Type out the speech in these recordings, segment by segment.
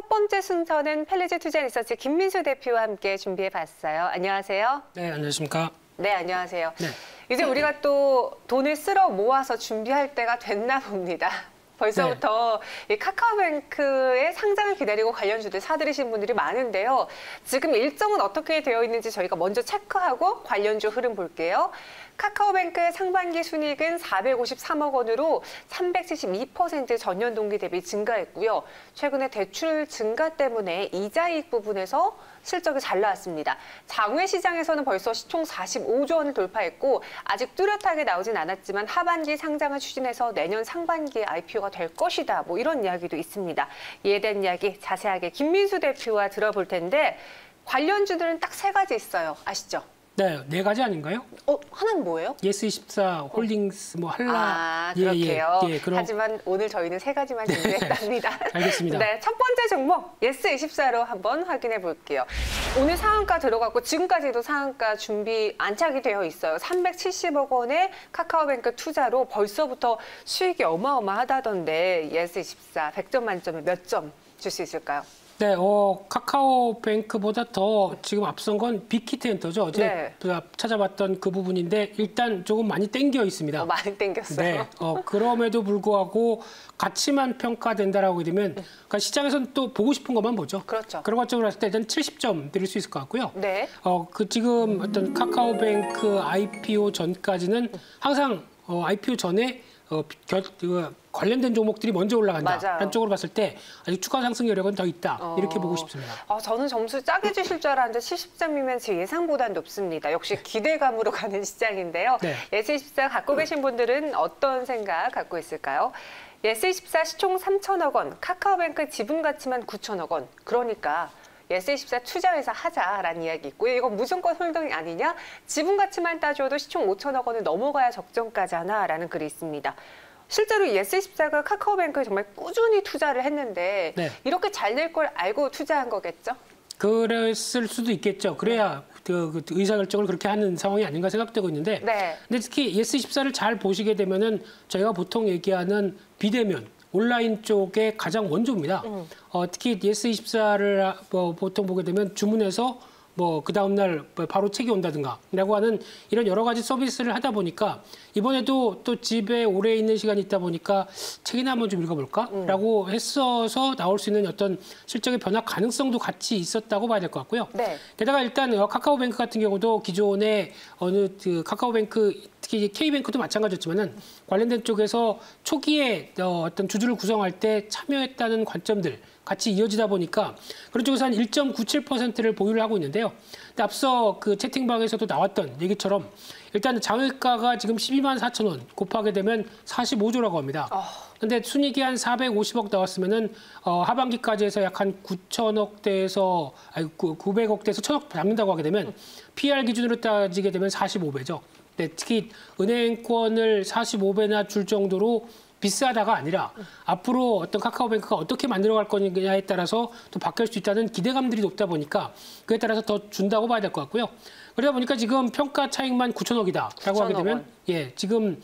첫 번째 순서는 펠리즈 투자 리서치 김민수 대표와 함께 준비해봤어요. 안녕하세요. 네, 안녕하십니까. 네, 안녕하세요. 네. 이제 우리가 또 돈을 쓸어 모아서 준비할 때가 됐나 봅니다. 벌써부터 이 카카오뱅크의 상장을 기다리고 관련주들 사들이신 분들이 많은데요. 지금 일정은 어떻게 되어 있는지 저희가 먼저 체크하고 관련주 흐름 볼게요. 카카오뱅크 상반기 순이익은 453억 원으로 372% 전년 동기 대비 증가했고요. 최근에 대출 증가 때문에 이자이익 부분에서 실적이 잘 나왔습니다. 장외 시장에서는 벌써 시총 45조 원을 돌파했고 아직 뚜렷하게 나오진 않았지만 하반기 상장을 추진해서 내년 상반기에 IPO가 될 것이다. 뭐 이런 이야기도 있습니다. 이에 대한 이야기 자세하게 김민수 대표와 들어볼 텐데 관련주들은 딱 세 가지 있어요. 아시죠? 네, 네 가지 아닌가요? 하나는 뭐예요? 예스24, 홀딩스, 뭐 한라. 그렇게요. 그럼... 하지만 오늘 저희는 세 가지만 준비했답니다. 알겠습니다. 네, 첫 번째 종목 예스24로 한번 확인해 볼게요. 오늘 상한가 들어갔고 지금까지도 상한가 준비 안착이 되어 있어요. 370억 원의 카카오뱅크 투자로 벌써부터 수익이 어마어마하다던데 예스24 100점 만점에 몇 점 줄 수 있을까요? 네, 카카오뱅크보다 더 지금 앞선 건 빅히트엔터죠. 어제 찾아봤던 그 부분인데 일단 조금 많이 땡겨 있습니다. 많이 땡겼어요. 네, 그럼에도 불구하고 가치만 평가된다라고 되면 그러니까 시장에서는 또 보고 싶은 것만 보죠. 그렇죠. 그런 것적으로 했을 때 일단 70점 드릴 수 있을 것 같고요. 네. 지금 어떤 카카오뱅크 IPO 전까지는 항상 IPO 전에 관련된 종목들이 먼저 올라간다라는 쪽으로 봤을 때 아직 추가 상승 여력은 더 있다. 이렇게 보고 싶습니다. 저는 점수 짜게 주실 줄 알았는데 70점이면 제 예상보다 높습니다. 역시 기대감으로 가는 시장인데요. 네. 예스24 갖고 계신 분들은 어떤 생각 갖고 있을까요? 예스24 시총 3천억 원, 카카오뱅크 지분 가치만 9천억 원. 그러니까 예스24 투자회사 하자라는 이야기 있고요. 이건 무조건 홀딩이 아니냐? 지분 가치만 따져도 시총 5천억 원을 넘어가야 적정가잖아라는 글이 있습니다. 실제로 예스24가 카카오뱅크에 정말 꾸준히 투자를 했는데 이렇게 잘 될 걸 알고 투자한 거겠죠? 그랬을 수도 있겠죠. 그래야 그 의사결정을 그렇게 하는 상황이 아닌가 생각되고 있는데 근데 특히 예스24를 잘 보시게 되면은 저희가 보통 얘기하는 비대면 온라인 쪽의 가장 원조입니다. 특히 예스24를 보통 보게 되면 주문해서 그 다음날 바로 책이 온다든가 라고 하는 이런 여러 가지 서비스를 하다 보니까 이번에도 또 집에 오래 있는 시간이 있다 보니까 책이나 한번 좀 읽어볼까? 라고 했어서 나올 수 있는 어떤 실적의 변화 가능성도 같이 있었다고 봐야 될 것 같고요. 게다가 일단 카카오뱅크 같은 경우도 기존에 카카오뱅크 특히 K뱅크도 마찬가지였지만은 관련된 쪽에서 초기에 어떤 주주를 구성할 때 참여했다는 관점들 같이 이어지다 보니까 그런 쪽에서 한 1.97%를 보유를 하고 있는데요. 근데 앞서 그 채팅방에서도 나왔던 얘기처럼 일단 장외가가 지금 12만 4천 원 곱하게 되면 45조라고 합니다. 근데 순이익이 한 450억 나왔으면은 하반기까지 해서 약 한 9천억대에서 900억대에서 1,000억 잡는다고 하게 되면 PR 기준으로 따지게 되면 45배죠. 특히 은행권을 45배나 줄 정도로 비싸다가 아니라 앞으로 어떤 카카오뱅크가 어떻게 만들어갈 거냐에 따라서 또 바뀔 수 있다는 기대감들이 높다 보니까 그에 따라서 더 준다고 봐야 될 것 같고요. 그러다 보니까 지금 평가 차익만 9천억이다라고 하게 되면 지금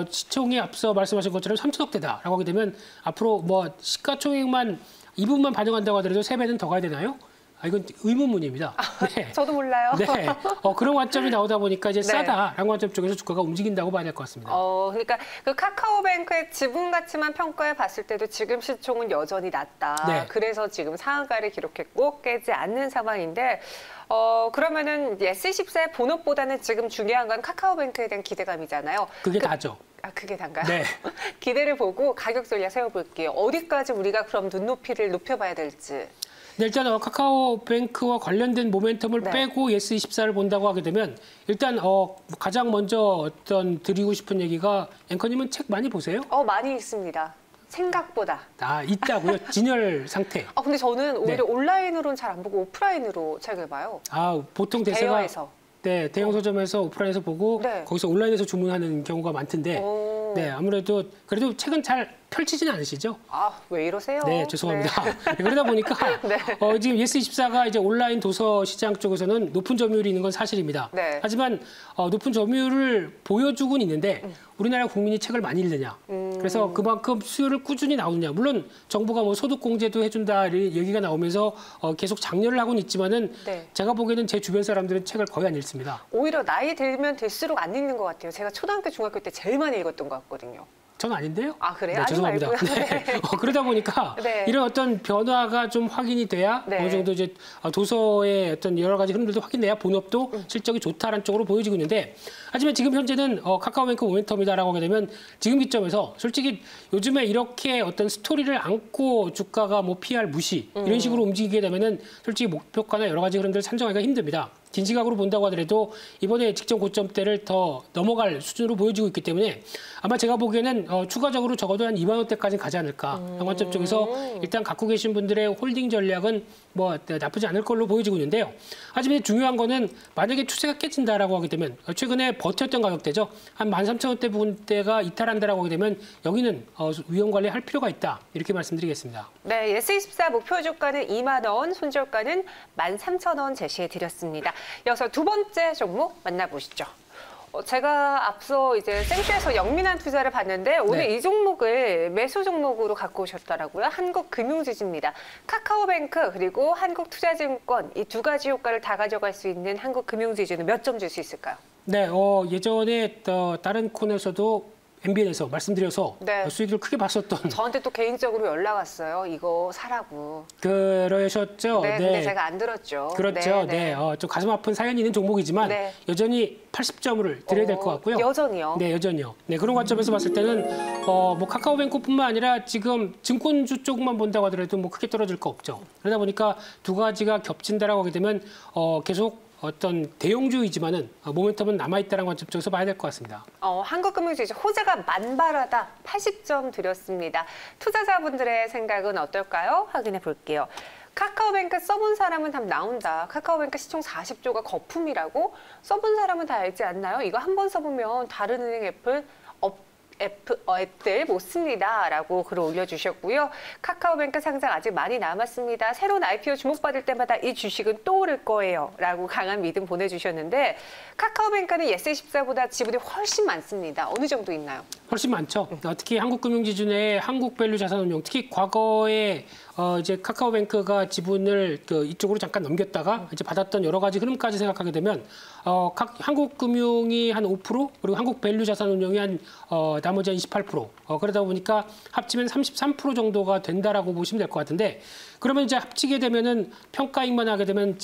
시총이 앞서 말씀하신 것처럼 3천억대다라고 하게 되면 앞으로 시가총액만 이 부분만 반영한다고 하더라도 3배는 더 가야 되나요? 이건 의문문입니다. 저도 몰라요. 그런 관점이 나오다 보니까 이제 싸다라는 관점 쪽에서 주가가 움직인다고 봐야 될 것 같습니다. 그러니까 그 카카오뱅크의 지분 가치만 평가해 봤을 때도 지금 시총은 여전히 낮다. 그래서 지금 상한가를 기록했고 깨지 않는 상황인데 그러면은 예스24의 본업보다는 지금 중요한 건 카카오뱅크에 대한 기대감이잖아요. 그게 다죠. 그게 단가요? 기대를 보고 가격 전략 세워볼게요. 어디까지 우리가 그럼 눈높이를 높여봐야 될지. 일단 카카오뱅크와 관련된 모멘텀을 빼고 예스24를 본다고 하게 되면 일단 가장 먼저 드리고 싶은 얘기가 앵커님은 책 많이 보세요? 많이 읽습니다. 생각보다. 있다고요? 진열 상태. 근데 저는 오히려 온라인으로는 잘 안 보고 오프라인으로 책을 봐요. 보통 대세가 대여해서. 대형 서점에서 오프라인에서 보고 거기서 온라인에서 주문하는 경우가 많던데 아무래도 그래도 책은 잘 펼치지는 않으시죠? 아, 왜 이러세요? 네, 죄송합니다. 네. 그러다 보니까 네. 지금 예스24가 이제 온라인 도서 시장 쪽에서는 높은 점유율이 있는 건 사실입니다. 네. 하지만 높은 점유율을 보여주고는 있는데 우리나라 국민이 책을 많이 읽느냐. 그래서 그만큼 수요를 꾸준히 나오느냐. 물론 정부가 뭐 소득공제도 해준다 얘기가 나오면서 계속 장려를 하고는 있지만은 네. 제가 보기에는 제 주변 사람들은 책을 거의 안 읽습니다. 오히려 나이 들면 들수록 안 읽는 것 같아요. 제가 초등학교, 중학교 때 제일 많이 읽었던 것 같거든요. 전 아닌데요? 아, 그래요? 네, 죄송합니다. 네. 그러다 보니까 네. 이런 어떤 변화가 좀 확인이 돼야 네. 어느 정도 이제 도서의 어떤 여러 가지 흐름들도 확인돼야 본업도 실적이 좋다라는 쪽으로 보여지고 있는데 하지만 지금 현재는 카카오뱅크 모멘텀이다라고 하게 되면 지금 기점에서 솔직히 요즘에 이렇게 어떤 스토리를 안고 주가가 뭐 PR 무시 이런 식으로 움직이게 되면은 솔직히 목표가나 여러 가지 흐름들을 산정하기가 힘듭니다. 긴 시각으로 본다고 하더라도 이번에 직전 고점대를 더 넘어갈 수준으로 보여지고 있기 때문에 아마 제가 보기에는 추가적으로 적어도 한 2만 원대까지는 가지 않을까. 관점 쪽에서 일단 갖고 계신 분들의 홀딩 전략은 뭐 나쁘지 않을 걸로 보여지고 있는데요. 하지만 중요한 거는 만약에 추세가 깨진다라고 하게 되면 최근에 버텼던 가격대죠. 한 13,000원대 부분대가 이탈한다라고 하게 되면 여기는 위험 관리할 필요가 있다. 이렇게 말씀드리겠습니다. 네, 예스24 목표 주가는 2만 원, 손절가는 13,000원 제시해 드렸습니다. 이어서 두 번째 종목 만나보시죠. 제가 앞서 이제 생쇼에서 영민한 투자를 봤는데 오늘 네. 이 종목을 매수 종목으로 갖고 오셨더라고요. 한국금융지주입니다. 카카오뱅크 그리고 한국투자증권 이 두 가지 효과를 다 가져갈 수 있는 한국금융지주는 몇 점 줄 수 있을까요? 네, 예전에 다른 코너에서도 MBN에서 말씀드려서 네. 수익을 크게 봤었던 저한테 또 개인적으로 연락 왔어요. 이거 사라고. 그러셨죠? 네, 근데 제가 안 들었죠. 그렇죠. 네, 좀 가슴 아픈 사연이 있는 종목이지만 네. 여전히 80점을 드려야 될 것 같고요. 여전히요? 네, 여전히요. 네, 그런 관점에서 봤을 때는 뭐 카카오뱅크뿐만 아니라 지금 증권주 쪽만 본다고 하더라도 뭐 크게 떨어질 거 없죠. 그러다 보니까 두 가지가 겹친다라고 하게 되면 계속 어떤 대형주이지만은 모멘텀은 남아있다는 관점 쪽에서 봐야 될 것 같습니다. 한국금융지주 호재가 만발하다 80점 드렸습니다. 투자자분들의 생각은 어떨까요? 확인해 볼게요. 카카오뱅크 써본 사람은 다 나온다. 카카오뱅크 시총 40조가 거품이라고? 써본 사람은 다 알지 않나요? 이거 한 번 써보면 다른 은행 앱들 못 씁니다. 라고 글을 올려주셨고요. 카카오뱅크 상장 아직 많이 남았습니다. 새로운 IPO 주목받을 때마다 이 주식은 또 오를 거예요. 라고 강한 믿음 보내주셨는데 카카오뱅크는 예스24보다 지분이 훨씬 많습니다. 어느 정도 있나요? 훨씬 많죠. 특히 한국금융지주 내 한국밸류 자산운용, 특히 과거에 이제 카카오뱅크가 지분을 이쪽으로 잠깐 넘겼다가 이제 받았던 여러 가지 흐름까지 생각하게 되면 한국금융이 한 5% 그리고 한국밸류 자산운용이 한 나머지 한 28%. 그러다 보니까 합치면 33% 정도가 된다라고 보시면 될 것 같은데 그러면 이제 합치게 되면은 평가익만 하게 되면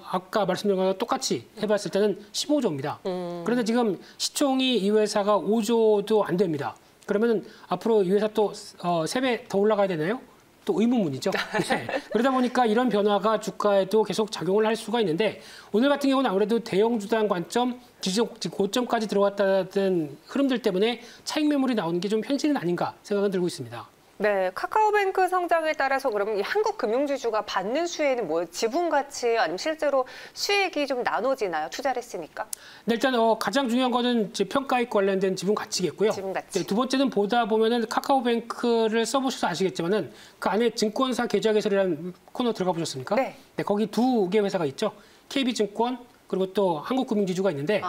아까 말씀드린 거랑 똑같이 해봤을 때는 15조입니다. 그런데 지금 시총이 이 회사가 5조도 안 됩니다. 그러면 앞으로 이 회사 또 3배 더 올라가야 되나요? 또 의문문이죠. 네. 그러다 보니까 이런 변화가 주가에도 계속 작용을 할 수가 있는데 오늘 같은 경우는 아무래도 대형주당 관점, 고점까지 들어왔다는 흐름들 때문에 차익 매물이 나오는 게 좀 현실은 아닌가 생각은 들고 있습니다. 네, 카카오뱅크 성장에 따라서 그러면 이 한국금융지주가 받는 수혜는 뭐예요? 지분가치 아니면 실제로 수익이 좀 나눠지나요? 투자를 했으니까? 네, 일단 가장 중요한 거는 평가익 관련된 지분 가치겠고요. 지분 가치. 네, 두 번째는 보다 보면은 카카오뱅크를 써보셔서 아시겠지만은 그 안에 증권사 계좌 개설이라는 코너 들어가 보셨습니까? 네. 네, 거기 두 개 회사가 있죠. KB증권 그리고 또 한국금융지주가 있는데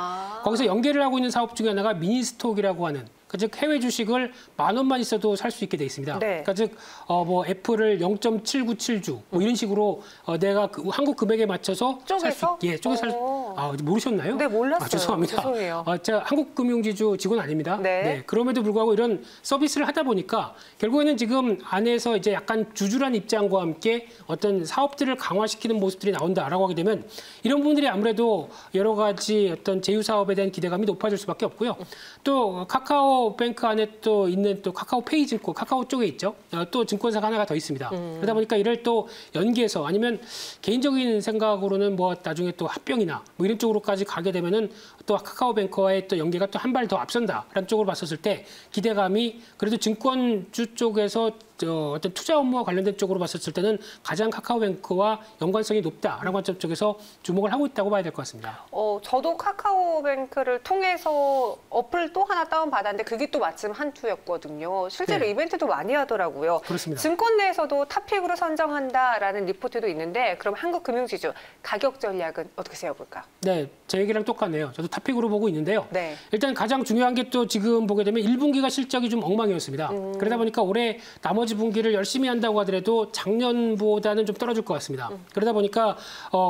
거기서 연계를 하고 있는 사업 중에 하나가 미니스톡이라고 하는 즉 해외 주식을 10,000원만 있어도 살 수 있게 돼 있습니다. 네. 그러니까 즉 뭐 애플을 0.797주 뭐 이런 식으로 내가 한국 금액에 맞춰서 살 수 있게 쪼개서 살 수. 모르셨나요? 네, 몰랐어요. 죄송합니다. 죄송해요. 제가 한국금융지주 직원 아닙니다. 네. 그럼에도 불구하고 이런 서비스를 하다 보니까 결국에는 지금 안에서 이제 약간 주주란 입장과 함께 어떤 사업들을 강화시키는 모습들이 나온다라고 하게 되면 이런 부분들이 아무래도 여러 가지 어떤 제휴 사업에 대한 기대감이 높아질 수밖에 없고요. 또 카카오뱅크 안에 또 있는 또 카카오페이 증권, 카카오 쪽에 있죠. 또 증권사가 하나가 더 있습니다. 그러다 보니까 이를 또 연계해서 아니면 개인적인 생각으로는 뭐 나중에 또 합병이나 뭐 이런 쪽으로까지 가게 되면은 또 카카오뱅크와의 또 연계가 또 한 발 더 앞선다라는 쪽으로 봤었을 때 기대감이 그래도 증권주 쪽에서 어떤 투자 업무와 관련된 쪽으로 봤을 때는 가장 카카오뱅크와 연관성이 높다라는 관점 쪽에서 주목을 하고 있다고 봐야 될 것 같습니다. 저도 카카오뱅크를 통해서 어플 또 하나 다운받았는데 그게 또 마침 한투였거든요. 실제로 이벤트도 많이 하더라고요. 그렇습니다. 증권 내에서도 탑픽으로 선정한다라는 리포트도 있는데 그럼 한국금융지주 가격 전략은 어떻게 세워볼까요? 네, 제 얘기랑 똑같네요. 저도 탑픽으로 보고 있는데요. 일단 가장 중요한 게 또 지금 보게 되면 1분기가 실적이 좀 엉망이었습니다. 그러다 보니까 올해 나머지 분기를 열심히 한다고 하더라도 작년보다는 좀 떨어질 것 같습니다. 그러다 보니까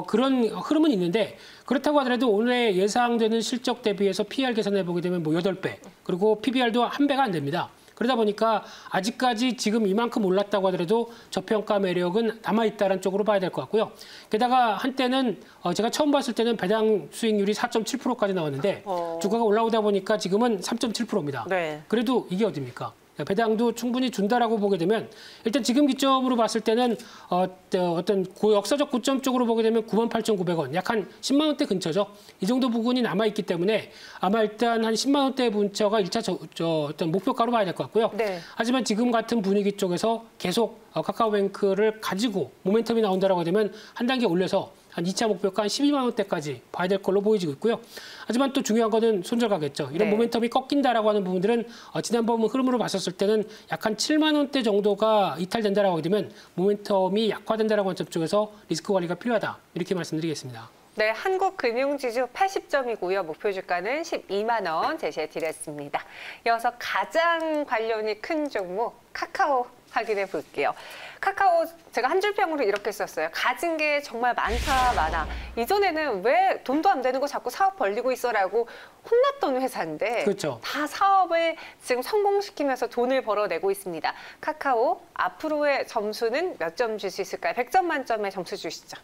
그런 흐름은 있는데 그렇다고 하더라도 올해 예상되는 실적 대비해서 PER 계산해 보게 되면 뭐 8배, 그리고 PBR도 1배가 안 됩니다. 그러다 보니까 아직까지 지금 이만큼 올랐다고 하더라도 저평가 매력은 남아있다는 쪽으로 봐야 될 것 같고요. 게다가 한때는 제가 처음 봤을 때는 배당 수익률이 4.7%까지 나왔는데 주가가 올라오다 보니까 지금은 3.7%입니다. 그래도 이게 어딥니까? 배당도 충분히 준다라고 보게 되면 일단 지금 기점으로 봤을 때는 어떤 역사적 고점 쪽으로 보게 되면 98,900원, 약 한 10만 원대 근처죠. 이 정도 부분이 남아있기 때문에 아마 일단 한 10만 원대 근처가 1차 어떤 목표가로 봐야 될 것 같고요. 하지만 지금 같은 분위기 쪽에서 계속 카카오뱅크를 가지고 모멘텀이 나온다라고 되면 한 단계 올려서 한 2차 목표가 한 12만 원대까지 봐야 될 걸로 보이지고 있고요. 하지만 또 중요한 거는 손절가겠죠. 이런 모멘텀이 꺾인다라고 하는 부분들은 지난번 흐름으로 봤었을 때는 약 한 7만 원대 정도가 이탈된다라고 하게 되면 모멘텀이 약화된다라고 하는 점 쪽에서 리스크 관리가 필요하다. 이렇게 말씀드리겠습니다. 네, 한국금융지주 80점이고요. 목표 주가는 12만 원 제시해 드렸습니다. 이어서 가장 관련이 큰 종목 카카오 확인해 볼게요. 카카오 제가 한 줄 평으로 이렇게 썼어요. 가진 게 정말 많아. 이전에는 왜 돈도 안 되는 거 자꾸 사업 벌리고 있어라고 혼났던 회사인데 그렇죠. 다 사업을 지금 성공시키면서 돈을 벌어내고 있습니다. 카카오 앞으로의 점수는 몇 점 줄 수 있을까요? 100점 만점에 점수 주시죠.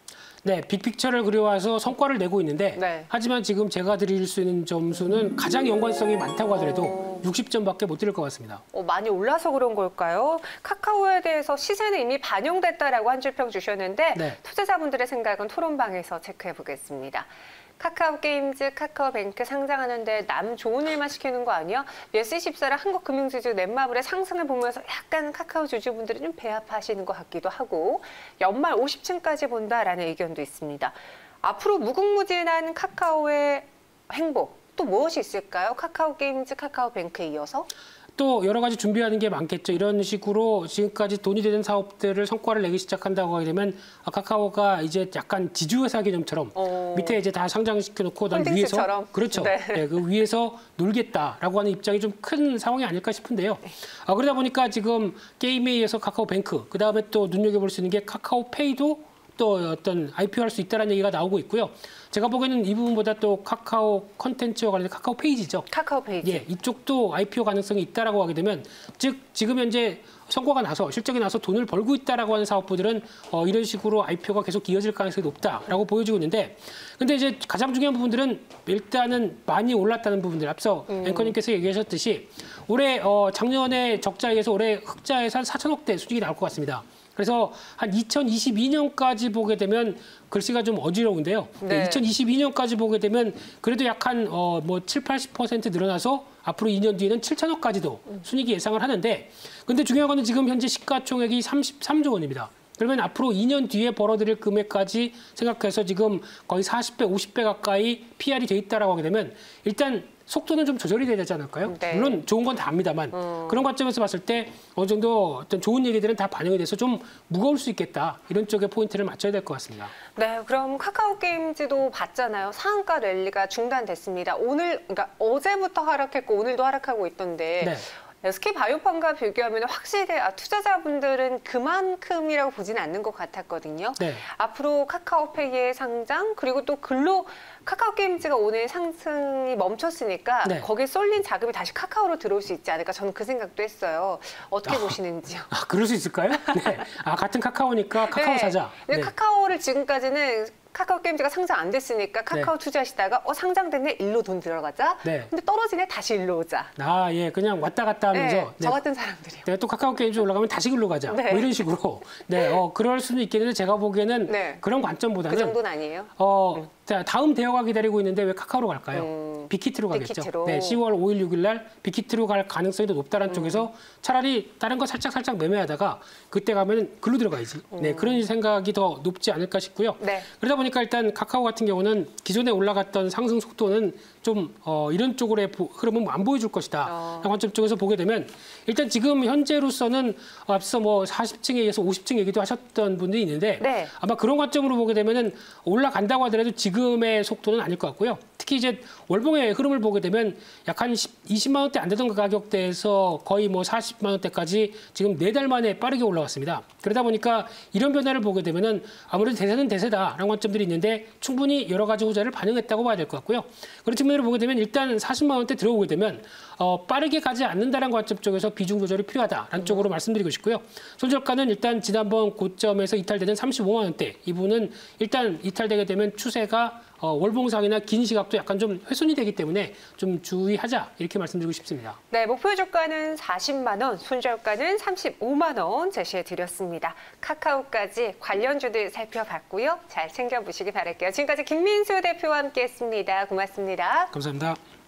네, 빅픽처를 그려와서 성과를 내고 있는데 하지만 지금 제가 드릴 수 있는 점수는 가장 연관성이 많다고 하더라도 60점밖에 못 드릴 것 같습니다. 많이 올라서 그런 걸까요? 카카오에 대해서 시세는 이미 반영됐다라고 한 줄 평 주셨는데 투자자분들의 생각은 토론방에서 체크해 보겠습니다. 카카오게임즈, 카카오뱅크 상장하는데 남 좋은 일만 시키는 거 아니야? 예스24랑 한국금융지주 넷마블의 상승을 보면서 약간 카카오 주주분들이 좀 배합하시는 것 같기도 하고 연말 50층까지 본다라는 의견도 있습니다. 앞으로 무궁무진한 카카오의 행보 또 무엇이 있을까요? 카카오게임즈, 카카오뱅크에 이어서? 또 여러 가지 준비하는 게 많겠죠. 이런 식으로 지금까지 돈이 되는 사업들을 성과를 내기 시작한다고 하게 되면 카카오가 이제 약간 지주회사 개념처럼 밑에 이제 다 상장시켜놓고 난 위에서 그렇죠. 그 위에서 놀겠다라고 하는 입장이 좀 큰 상황이 아닐까 싶은데요. 그러다 보니까 지금 게임에 의해서 카카오뱅크, 그 다음에 또 눈여겨볼 수 있는 게 카카오페이도 또 어떤 IPO 할 수 있다는 얘기가 나오고 있고요. 제가 보기에는 이 부분보다 또 카카오 콘텐츠와 관련된 카카오 페이지죠. 카카오 페이지. 예, 이쪽도 IPO 가능성이 있다라고 하게 되면 즉 지금 현재 성과가 나서 실적이 나서 돈을 벌고 있다라고 하는 사업부들은 이런 식으로 IPO가 계속 이어질 가능성이 높다라고 보여지고 있는데 근데 이제 가장 중요한 부분들은 일단은 많이 올랐다는 부분들 앞서 앵커님께서 얘기하셨듯이 올해 작년에 적자에서 올해 흑자에서 한 4천억대 수익이 나올 것 같습니다. 그래서 한 2022년까지 보게 되면 글씨가 좀 어지러운데요. 2022년까지 보게 되면 그래도 약 한 7, 80% 늘어나서 앞으로 2년 뒤에는 7천억까지도 순이익이 예상을 하는데 근데 중요한 거는 지금 현재 시가총액이 33조 원입니다. 그러면 앞으로 2년 뒤에 벌어들일 금액까지 생각해서 지금 거의 40배, 50배 가까이 PR이 돼 있다라고 하게 되면 일단 속도는 좀 조절이 돼야 되지 않을까요? 물론 좋은 건 다 압니다만 그런 관점에서 봤을 때 어느 정도 어떤 좋은 얘기들은 다 반영이 돼서 좀 무거울 수 있겠다. 이런 쪽에 포인트를 맞춰야 될 것 같습니다. 네, 그럼 카카오게임즈도 봤잖아요. 상한가 랠리가 중단됐습니다. 그러니까 어제부터 하락했고 오늘도 하락하고 있던데 SK바이오팜과 비교하면 확실히 투자자분들은 그만큼이라고 보지는 않는 것 같았거든요. 앞으로 카카오페이의 상장 그리고 또 카카오게임즈가 오늘 상승이 멈췄으니까 거기에 쏠린 자금이 다시 카카오로 들어올 수 있지 않을까 저는 그 생각도 했어요. 어떻게 보시는지요? 그럴 수 있을까요? 같은 카카오니까 카카오 사자. 카카오를 지금까지는 카카오게임즈가 상장 안 됐으니까 카카오 투자하시다가 상장됐네 일로 돈 들어가자. 근데 떨어지네 다시 일로 오자. 예, 그냥 왔다 갔다 하면서 저 같은 사람들이요. 내가 또 카카오게임즈 올라가면 다시 글로 가자. 뭐 이런 식으로. 그럴 수는 있겠는데 제가 보기에는 그런 관점보다는 그 정도는 아니에요. 다음 대여가 기다리고 있는데 왜 카카오로 갈까요? 빅히트로 가겠죠. 빅히트로. 네, 10월 5일, 6일 날 빅히트로 갈 가능성이 더 높다는 쪽에서 차라리 다른 거 살짝 매매하다가 그때 가면 글로 들어가야지. 네, 그런 생각이 더 높지 않을까 싶고요. 네. 그러다 보니까 일단 카카오 같은 경우는 기존에 올라갔던 상승 속도는 좀 이런 쪽으로의 흐름은 안 보여줄 것이다. 관점 쪽에서 보게 되면 일단 지금 현재로서는 앞서 뭐 40층에 의해서 50층 얘기도 하셨던 분들이 있는데 네. 아마 그런 관점으로 보게 되면은 올라간다고 하더라도 지금의 속도는 아닐 것 같고요. 특히 이제 월봉의 흐름을 보게 되면 약 한 20만 원대 안 되던 그 가격대에서 거의 뭐 40만 원대까지 지금 4달 만에 빠르게 올라왔습니다. 그러다 보니까 이런 변화를 보게 되면은 아무래도 대세는 대세다라는 관점들이 있는데 충분히 여러 가지 호재를 반영했다고 봐야 될 것 같고요. 그런 측면으로 보게 되면 일단 40만 원대 들어오게 되면 빠르게 가지 않는다는 관점 쪽에서 비중 조절이 필요하다라는 쪽으로 말씀드리고 싶고요. 손절가는 일단 지난번 고점에서 이탈되는 35만 원대 이 부분은 일단 이탈되게 되면 추세가 월봉상이나 긴 시각도 약간 좀 훼손이 되기 때문에 좀 주의하자 이렇게 말씀드리고 싶습니다. 네, 목표 주가는 40만 원, 손절가는 35만 원 제시해 드렸습니다. 카카오까지 관련주들 살펴봤고요. 잘 챙겨보시기 바랄게요. 지금까지 김민수 대표와 함께했습니다. 고맙습니다. 감사합니다.